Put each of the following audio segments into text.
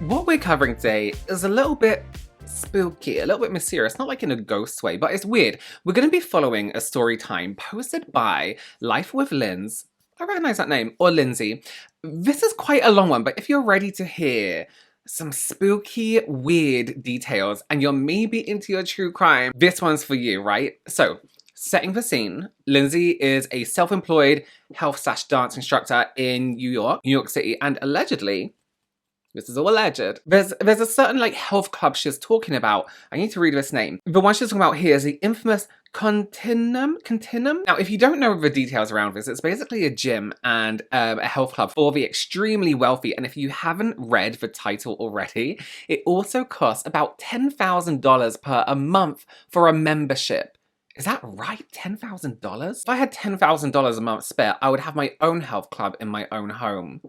What we're covering today is a little bit spooky, a little bit mysterious, not like in a ghost way, but it's weird. We're going to be following a story time posted by Life with Linz. I recognize that name, or Lindsay. This is quite a long one, but if you're ready to hear some spooky, weird details and you're maybe into your true crime, this one's for you, right? So, setting the scene, Lindsay is a self-employed health/dance instructor in New York City, and allegedly, this is all alleged. There's a certain like health club she's talking about. I need to read this name. The one she's talking about here is the infamous Continuum. Now, if you don't know the details around this, it's basically a gym and a health club for the extremely wealthy. And if you haven't read the title already, it also costs about $10,000 per a month for a membership. Is that right? $10,000? If I had $10,000 a month spare, I would have my own health club in my own home.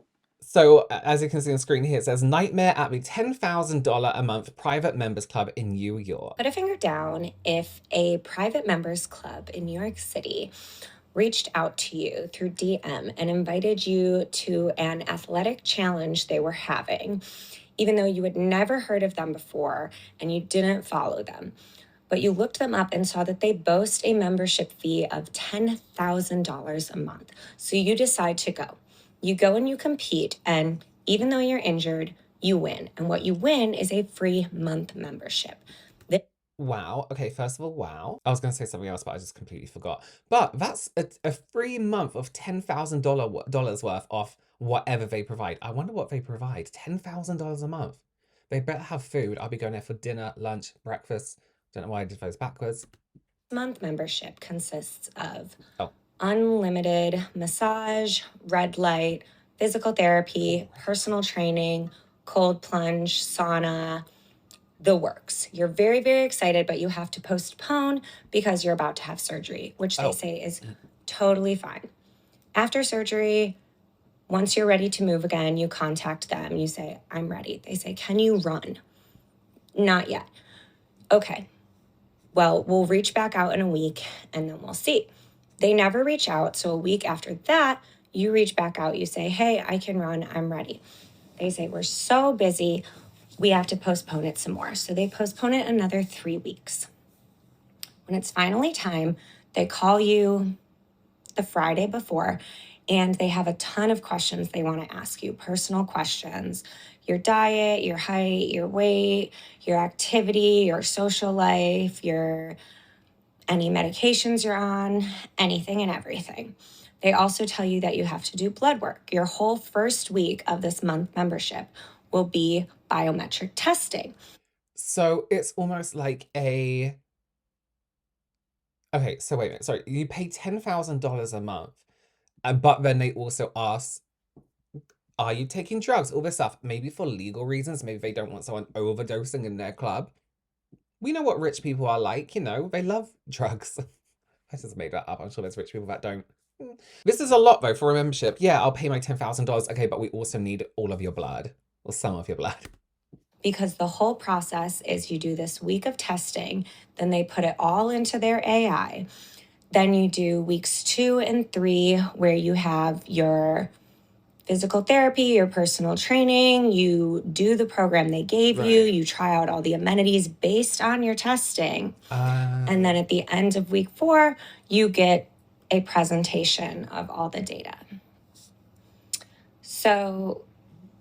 So, as you can see on the screen here, it says Nightmare at the $10,000 a month private members club in New York. Put a finger down if a private members club in New York City reached out to you through DM and invited you to an athletic challenge they were having, even though you had never heard of them before and you didn't follow them. But you looked them up and saw that they boast a membership fee of $10,000 a month. So you decide to go. You go and you compete, and even though you're injured, you win. And what you win is a free month membership. Wow. Okay, first of all, wow. I was going to say something else, but I just completely forgot. But that's a free month of $10,000 worth of whatever they provide. I wonder what they provide. $10,000 a month. They better have food. I'll be going there for dinner, lunch, breakfast. Don't know why I did those backwards. Month membership consists of unlimited massage, red light, physical therapy, personal training, cold plunge, sauna, the works. You're very, very excited, but you have to postpone because you're about to have surgery, which they say is totally fine. After surgery, once you're ready to move again, you contact them. You say, I'm ready. They say, can you run? Not yet. Okay. Well, we'll reach back out in a week and then we'll see. They never reach out. So a week after that, you reach back out. You say, hey, I can run. I'm ready. They say, we're so busy. We have to postpone it some more. So they postpone it another 3 weeks. When it's finally time, they call you the Friday before, and they have a ton of questions they want to ask you, personal questions, your diet, your height, your weight, your activity, your social life, any medications you're on, anything and everything. They also tell you that you have to do blood work. Your whole first week of this month membership will be biometric testing. So it's almost like a... Okay, so wait a minute. Sorry, you pay $10,000 a month, but then they also ask, are you taking drugs? All this stuff, maybe for legal reasons. Maybe they don't want someone overdosing in their club. We know what rich people are like, you know, they love drugs. I just made that up. I'm sure there's rich people that don't. This is a lot though for a membership. Yeah, I'll pay my $10,000. Okay, but we also need all of your blood, or some of your blood. Because the whole process is you do this week of testing, then they put it all into their AI. Then you do weeks 2 and 3 where you have your physical therapy, your personal training, you do the program they gave you, you try out all the amenities based on your testing. And then at the end of week 4, you get a presentation of all the data. So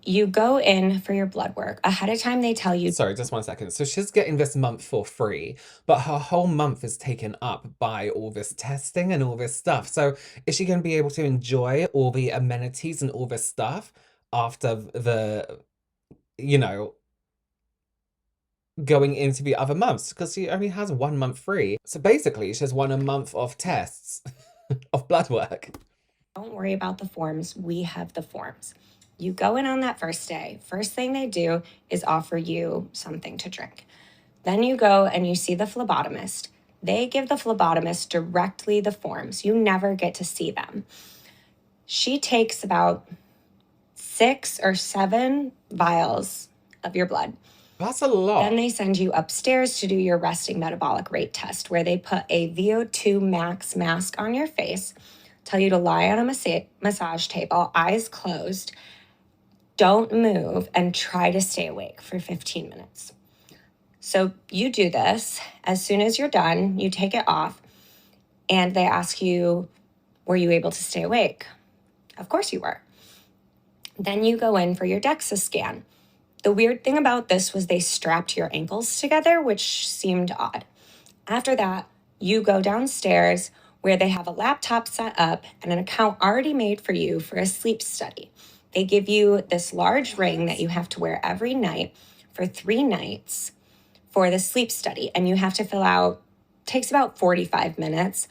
you go in for your blood work. Ahead of time, they tell you... Sorry, just 1 second. So she's getting this month for free, but her whole month is taken up by all this testing and all this stuff. So is she going to be able to enjoy all the amenities and all this stuff after the, you know, going into the other months? Because she only has 1 month free. So basically, she's won a month of tests of blood work. Don't worry about the forms. We have the forms. You go in on that first day. First thing they do is offer you something to drink. Then you go and you see the phlebotomist. They give the phlebotomist directly the forms. You never get to see them. She takes about 6 or 7 vials of your blood. That's a lot. Then they send you upstairs to do your resting metabolic rate test, where they put a VO2 max mask on your face, tell you to lie on a massage table, eyes closed. don't move and try to stay awake for 15 minutes. So you do this. As soon as you're done, you take it off and they ask you, were you able to stay awake? Of course you were. Then you go in for your DEXA scan. The weird thing about this was they strapped your ankles together, which seemed odd. After that, you go downstairs where they have a laptop set up and an account already made for you for a sleep study. They give you this large ring that you have to wear every night for 3 nights for the sleep study. And you have to fill out, takes about 45 minutes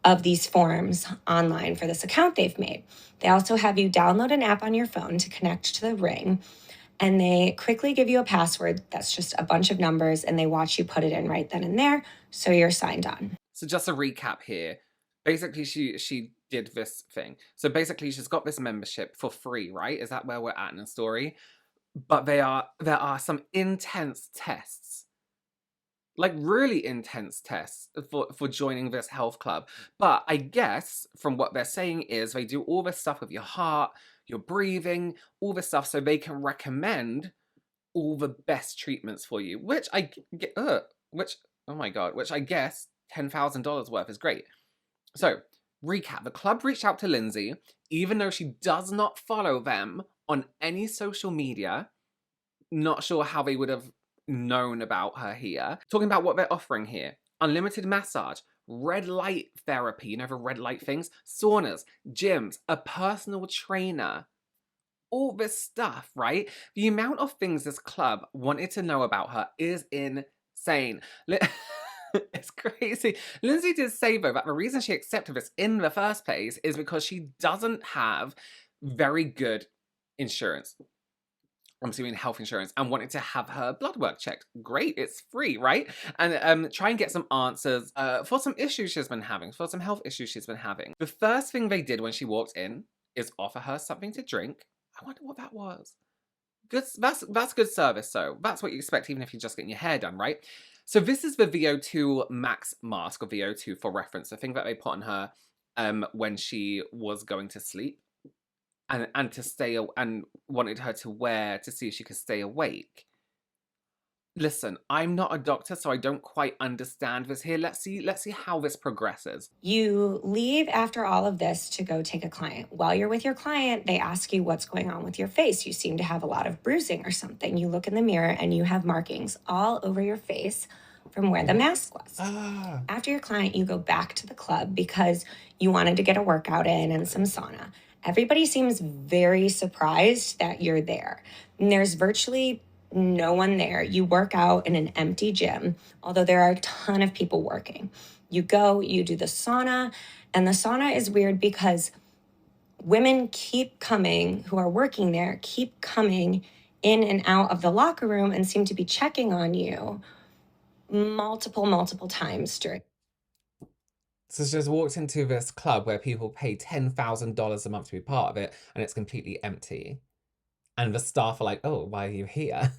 of these forms online for this account they've made. They also have you download an app on your phone to connect to the ring. And they quickly give you a password that's just a bunch of numbers and they watch you put it in right then and there. So you're signed on. So just a recap here. Basically, she did this thing. So basically, she's got this membership for free, right? Is that where we're at in the story? But there are some intense tests, like really intense tests for joining this health club. But I guess from what they're saying is they do all this stuff with your heart, your breathing, all this stuff, so they can recommend all the best treatments for you. Which I get, which oh my god, which I guess $10,000 worth is great. So recap: the club reached out to Lindsay, even though she does not follow them on any social media. Not sure how they would have known about her here. Talking about what they're offering here: unlimited massage, red light therapy, the red light things, saunas, gyms, a personal trainer, all this stuff, right? The amount of things this club wanted to know about her is insane. It's crazy. Lindsay did say, though, that the reason she accepted this in the first place is because she doesn't have very good insurance. I'm assuming health insurance, and wanted to have her blood work checked. Great, it's free, right? And try and get some answers for some issues she's been having, for some health issues she's been having. The first thing they did when she walked in is offer her something to drink. I wonder what that was. Good, that's good service, though. That's what you expect, even if you're just getting your hair done, right? So this is the VO2 Max mask, or VO2 for reference, the thing that they put on her when she was going to sleep. And to stay and wanted her to wear to see if she could stay awake. Listen, I'm not a doctor, so I don't quite understand this here. Let's see how this progresses. You leave after all of this to go take a client. While you're with your client, they ask you what's going on with your face. You seem to have a lot of bruising or something. You look in the mirror and you have markings all over your face from where the mask was. After your client, you go back to the club because you wanted to get a workout in and some sauna. Everybody seems very surprised that you're there. And there's virtually no one there. You work out in an empty gym, although there are a ton of people working. You go, you do the sauna, and the sauna is weird because women keep coming who are working there, keep coming in and out of the locker room and seem to be checking on you multiple times during. So she just walked into this club where people pay $10,000 a month to be part of it, and it's completely empty. And the staff are like, oh, why are you here?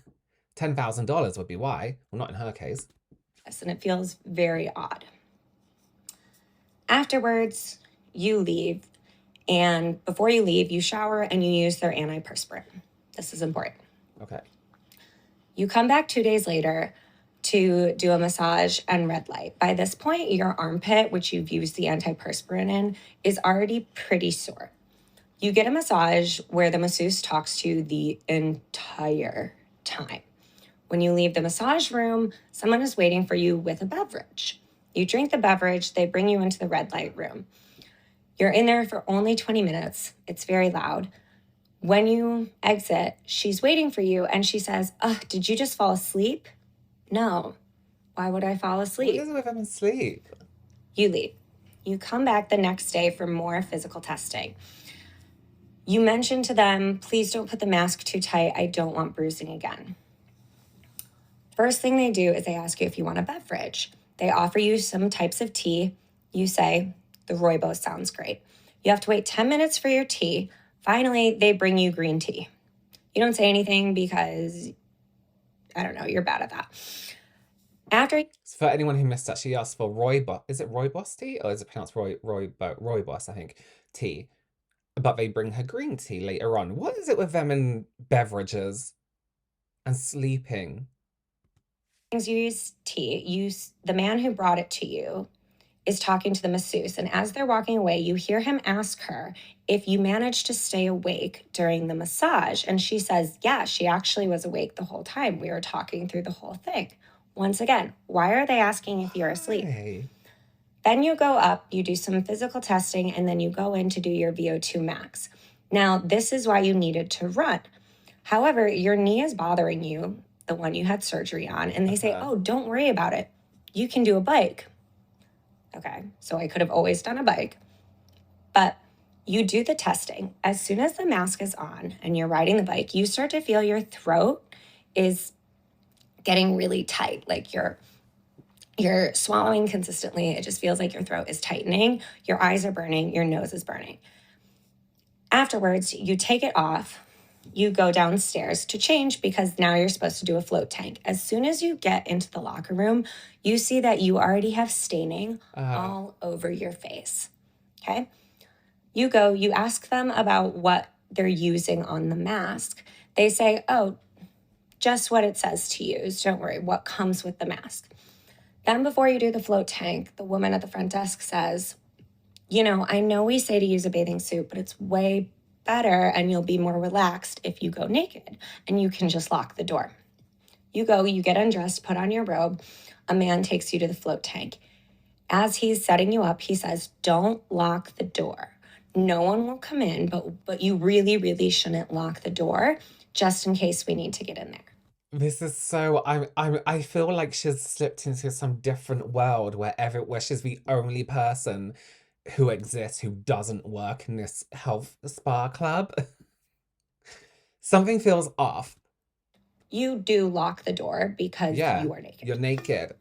$10,000 would be why. Well, not in her case. Yes, and it feels very odd. Afterwards, you leave. And before you leave, you shower and you use their antiperspirant. This is important. Okay. You come back 2 days later to do a massage and red light. By this point, your armpit, which you've used the antiperspirant in, is already pretty sore. You get a massage where the masseuse talks to you the entire time. When you leave the massage room, someone is waiting for you with a beverage. You drink the beverage, they bring you into the red light room. You're in there for only 20 minutes. It's very loud. When you exit, she's waiting for you and she says, did you just fall asleep? No. Why would I fall asleep? What is it with them asleep? You leave. You come back the next day for more physical testing. You mention to them, please don't put the mask too tight. I don't want bruising again. First thing they do is they ask you if you want a beverage. They offer you some types of tea. You say, the rooibos sounds great. You have to wait 10 minutes for your tea. Finally, they bring you green tea. You don't say anything because, I don't know, you're bad at that. For anyone who missed that, she asked for rooibos. Is it rooibos tea or is it pronounced rooibos, I think, tea? But they bring her green tea later on. What is it with them and beverages and sleeping? You use tea. The man who brought it to you is talking to the masseuse. And as they're walking away, you hear him ask her if you managed to stay awake during the massage. And she says, yeah, she actually was awake the whole time. We were talking through the whole thing. Once again, why are they asking if you're asleep? Hey. Then you go up, you do some physical testing, and then you go in to do your VO2 max. Now, this is why you needed to run. However, your knee is bothering you, the one you had surgery on, and they say, oh, don't worry about it. You can do a bike. Okay, so I could have always done a bike. But you do the testing. As soon as the mask is on and you're riding the bike, you start to feel your throat is getting really tight. Like you're swallowing consistently. It just feels like your throat is tightening. Your eyes are burning. Your nose is burning. Afterwards, you take it off. You go downstairs to change because now you're supposed to do a float tank. As soon as you get into the locker room, you see that you already have staining all over your face. Okay? You go, you ask them about what they're using on the mask. They say, oh, just what it says to use. Don't worry, what comes with the mask. Then before you do the float tank, the woman at the front desk says, I know we say to use a bathing suit, but it's way better and you'll be more relaxed if you go naked and you can just lock the door. You go, you get undressed, put on your robe. A man takes you to the float tank. As he's setting you up, he says, don't lock the door. No one will come in, but you really, really shouldn't lock the door just in case we need to get in there. This is so I feel like she's slipped into some different world where she's the only person who exists who doesn't work in this health spa club. Something feels off. You do lock the door because you are naked. You're naked.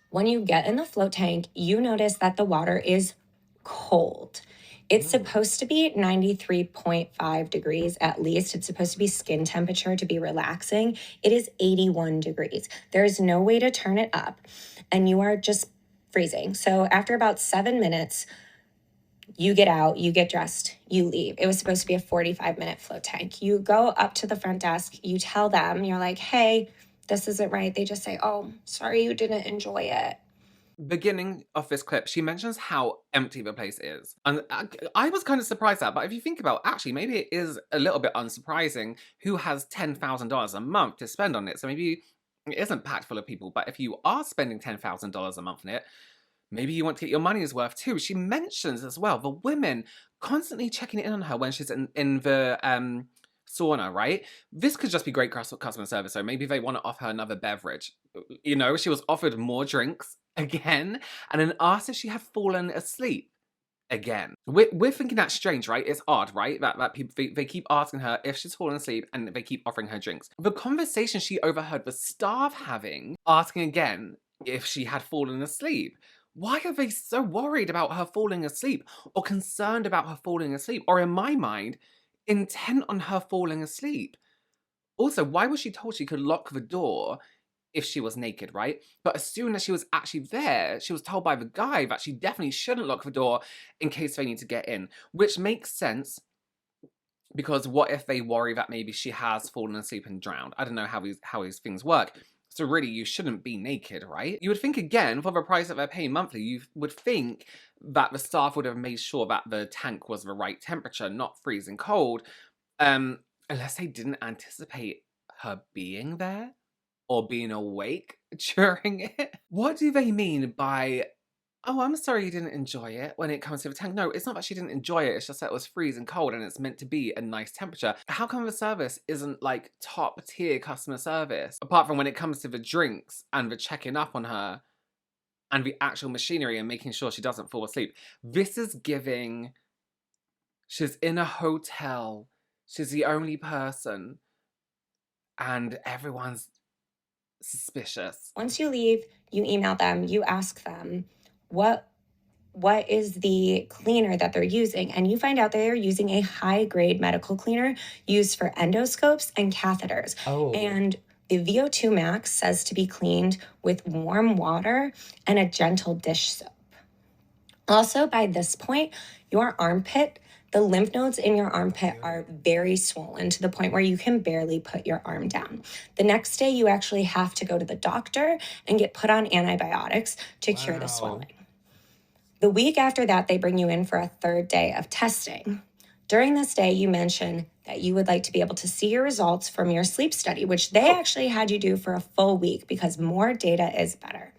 When you get in the float tank, you notice that the water is cold. It's supposed to be 93.5 degrees at least. It's supposed to be skin temperature to be relaxing. It is 81 degrees. There is no way to turn it up, and you are just freezing. So after about 7 minutes, you get out, you get dressed, you leave. It was supposed to be a 45-minute float tank. You go up to the front desk, you tell them, you're like, hey, this isn't right. They just say, oh, sorry you didn't enjoy it. Beginning of this clip, she mentions how empty the place is. And I was kind of surprised at that, but if you think about actually, maybe it is a little bit unsurprising who has $10,000 a month to spend on it. So maybe it isn't packed full of people, but if you are spending $10,000 a month on it, maybe you want to get your money's worth too. She mentions as well the women constantly checking in on her when she's in the sauna, right? This could just be great customer service. So maybe they want to offer her another beverage. She was offered more drinks again and then asked if she had fallen asleep again. We're thinking that's strange, right? It's odd, right? That people they keep asking her if she's fallen asleep and they keep offering her drinks. The conversation she overheard the staff having, asking again if she had fallen asleep. Why are they so worried about her falling asleep or concerned about her falling asleep? Or in my mind, intent on her falling asleep? Also, why was she told she could lock the door if she was naked, right? But as soon as she was actually there, she was told by the guy that she definitely shouldn't lock the door in case they need to get in, which makes sense because what if they worry that maybe she has fallen asleep and drowned? I don't know how these things work. So really, you shouldn't be naked, right? You would think again, for the price that they're paying monthly, you would think that the staff would have made sure that the tank was the right temperature, not freezing cold, unless they didn't anticipate her being there or being awake during it. What do they mean by, oh, I'm sorry you didn't enjoy it when it comes to the tank? No, it's not that she didn't enjoy it. It's just that it was freezing cold and it's meant to be a nice temperature. How come the service isn't like top tier customer service? Apart from when it comes to the drinks and the checking up on her and the actual machinery and making sure she doesn't fall asleep. This is giving, she's in a hotel. She's the only person and everyone's suspicious. Once you leave, you email them, you ask them what is the cleaner that they're using, and you find out they're using a high-grade medical cleaner used for endoscopes and catheters. And the VO2 max says to be cleaned with warm water and a gentle dish soap. Also, by this point, your armpit, The lymph nodes in your armpit are very swollen to the point where you can barely put your arm down. The next day, you actually have to go to the doctor and get put on antibiotics to cure the swelling. The week after that, they bring you in for a third day of testing. During this day, you mention that you would like to be able to see your results from your sleep study, which they actually had you do for a full week because more data is better.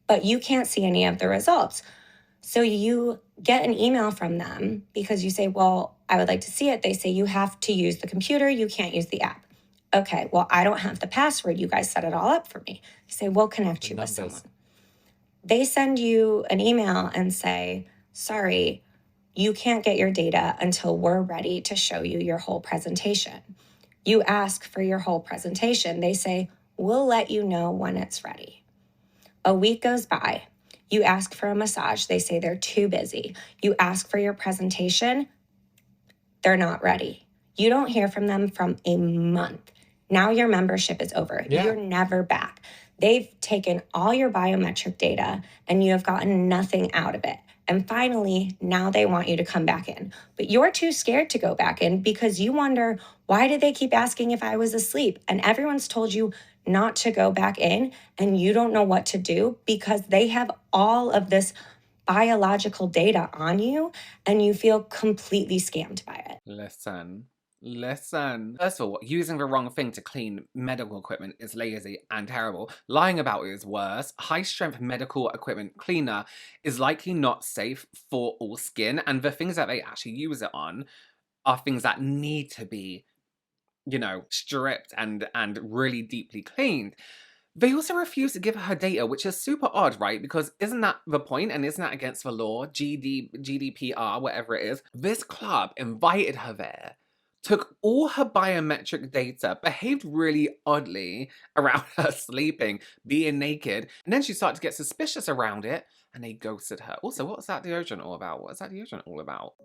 But you can't see any of the results. So you get an email from them because you say, well, I would like to see it. They say you have to use the computer. You can't use the app. Okay, well, I don't have the password. You guys set it all up for me. You say, we'll connect you with someone. They send you an email and say, sorry, you can't get your data until we're ready to show you your whole presentation. You ask for your whole presentation. They say, we'll let you know when it's ready. A week goes by. You ask for a massage. They say they're too busy. You ask for your presentation. They're not ready. You don't hear from them from a month. Now your membership is over. Yeah. You're never back. They've taken all your biometric data and you have gotten nothing out of it. And finally, now they want you to come back in. But you're too scared to go back in because you wonder, why did they keep asking if I was asleep? And everyone's told you not to go back in and you don't know what to do because they have all of this biological data on you and you feel completely scammed by it. Listen. First of all, using the wrong thing to clean medical equipment is lazy and terrible. Lying about it is worse. High-strength medical equipment cleaner is likely not safe for all skin, and the things that they actually use it on are things that need to be, stripped and really deeply cleaned. They also refuse to give her data, which is super odd, right? Because isn't that the point? And isn't that against the law? GDPR, whatever it is. This club invited her there, took all her biometric data, behaved really oddly around her sleeping, being naked, and then she started to get suspicious around it, and they ghosted her. Also, what's that deodorant all about? What is that deodorant all about?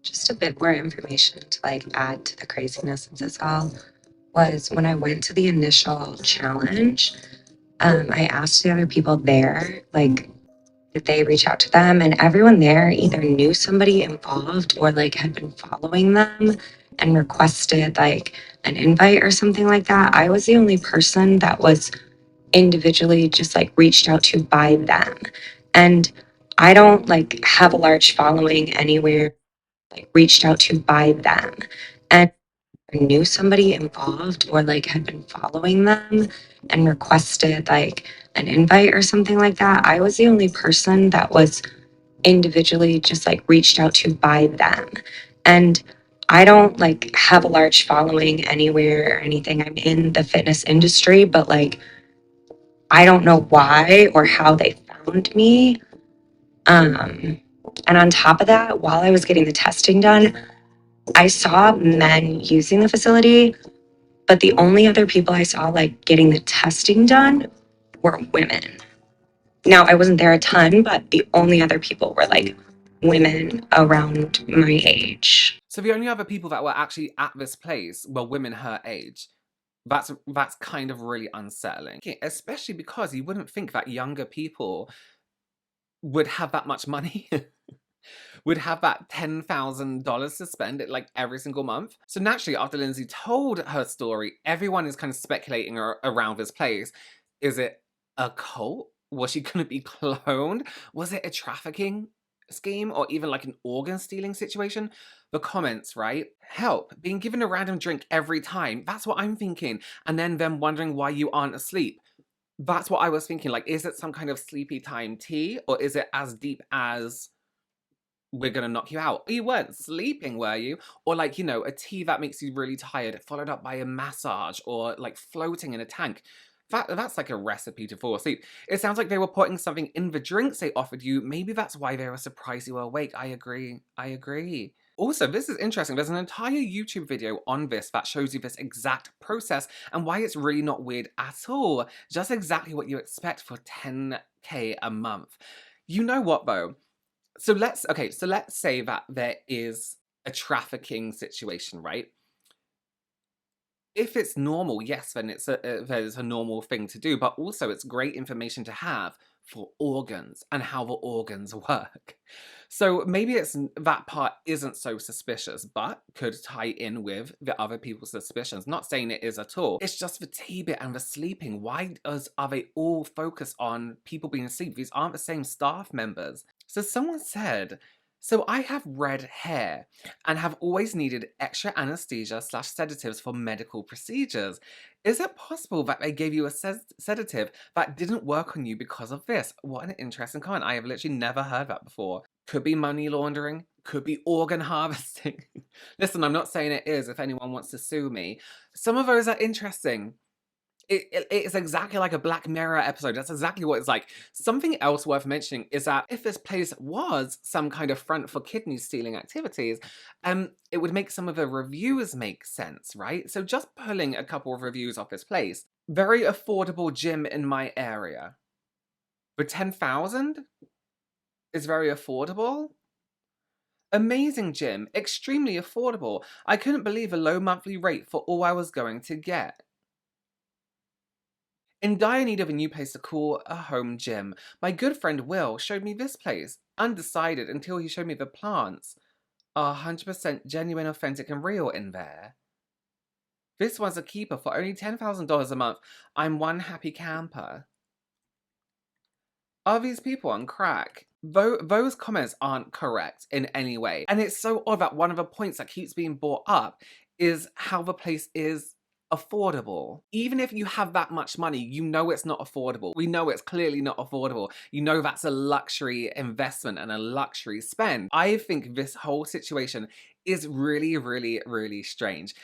Just a bit more information to add to the craziness of this all was when I went to the initial challenge, I asked the other people there, did they reach out to them? And everyone there either knew somebody involved or had been following them and requested an invite or something like that. I was the only person that was individually just reached out to by them. And I don't have a large following anywhere, reached out to by them. And knew somebody involved or had been following them and requested an invite or something like that. I was the only person that was individually just reached out to by them. And I don't have a large following anywhere or anything. I'm in the fitness industry, but I don't know why or how they found me. And on top of that, while I was getting the testing done, I saw men using the facility, but the only other people I saw getting the testing done were women. Now, I wasn't there a ton, but the only other people were women around my age. So the only other people that were actually at this place were women her age. That's kind of really unsettling, especially because you wouldn't think that younger people would have that much money. Would have that $10,000 to spend it every single month. So naturally, after Lindsay told her story, everyone is kind of speculating around this place. Is it a cult? Was she going to be cloned? Was it a trafficking scheme or even an organ stealing situation? The comments, right? Help, being given a random drink every time. That's what I'm thinking. And then them wondering why you aren't asleep. That's what I was thinking. Is it some kind of sleepy time tea or is it as deep as we're gonna knock you out? You weren't sleeping, were you? Or a tea that makes you really tired, followed up by a massage, or floating in a tank. That's a recipe to fall asleep. It sounds like they were putting something in the drinks they offered you. Maybe that's why they were surprised you were awake. I agree. Also, this is interesting. There's an entire YouTube video on this that shows you this exact process and why it's really not weird at all. Just exactly what you expect for 10K a month. You know what though? So let's say that there is a trafficking situation, right? If it's normal, yes, then there's a normal thing to do, but also it's great information to have for organs and how the organs work. So maybe it's that part isn't so suspicious, but could tie in with the other people's suspicions. Not saying it is at all. It's just the tea bit and the sleeping. Why are they all focused on people being asleep? These aren't the same staff members. So someone said, so I have red hair and have always needed extra anesthesia / sedatives for medical procedures. Is it possible that they gave you a sedative that didn't work on you because of this? What an interesting comment. I have literally never heard that before. Could be money laundering, could be organ harvesting. Listen, I'm not saying it is if anyone wants to sue me. Some of those are interesting. It's exactly like a Black Mirror episode. That's exactly what it's like. Something else worth mentioning is that if this place was some kind of front for kidney stealing activities, it would make some of the reviews make sense, right? So just pulling a couple of reviews off this place. Very affordable gym in my area. For 10,000 is very affordable. Amazing gym, extremely affordable. I couldn't believe a low monthly rate for all I was going to get. In dire need of a new place to call a home gym, my good friend Will showed me this place, undecided until he showed me the plants. Are 100% genuine, authentic, and real in there. This one's a keeper for only $10,000 a month. I'm one happy camper. Are these people on crack? Those comments aren't correct in any way. And it's so odd that one of the points that keeps being brought up is how the place is affordable. Even if you have that much money, you know it's not affordable. We know it's clearly not affordable. You know that's a luxury investment and a luxury spend. I think this whole situation is really, really, really strange.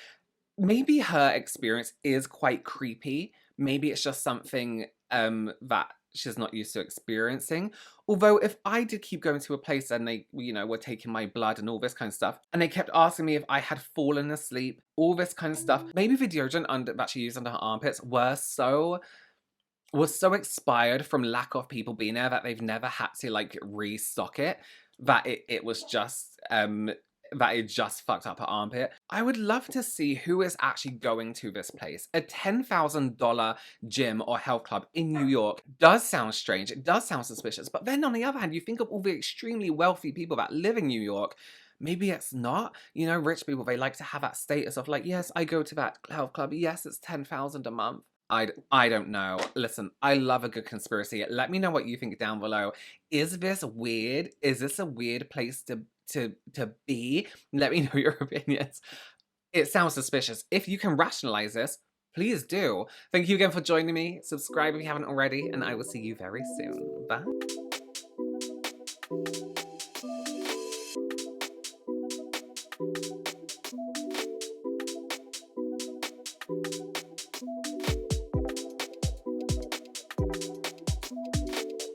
Maybe her experience is quite creepy. Maybe it's just something that she's not used to experiencing. Although if I did keep going to a place and they, were taking my blood and all this kind of stuff, and they kept asking me if I had fallen asleep, all this kind of stuff, maybe the deodorant that she used under her armpits was so expired from lack of people being there that they've never had to like restock it, that it was just that it just fucked up her armpit. I would love to see who is actually going to this place. A $10,000 gym or health club in New York does sound strange. It does sound suspicious. But then on the other hand, you think of all the extremely wealthy people that live in New York. Maybe it's not. Rich people, they like to have that status of like, yes, I go to that health club. Yes, it's $10,000 a month. I don't know. Listen, I love a good conspiracy. Let me know what you think down below. Is this weird? Is this a weird place to be? Let me know your opinions. It sounds suspicious. If you can rationalize this, please do. Thank you again for joining me. Subscribe if you haven't already, and I will see you very soon. Bye.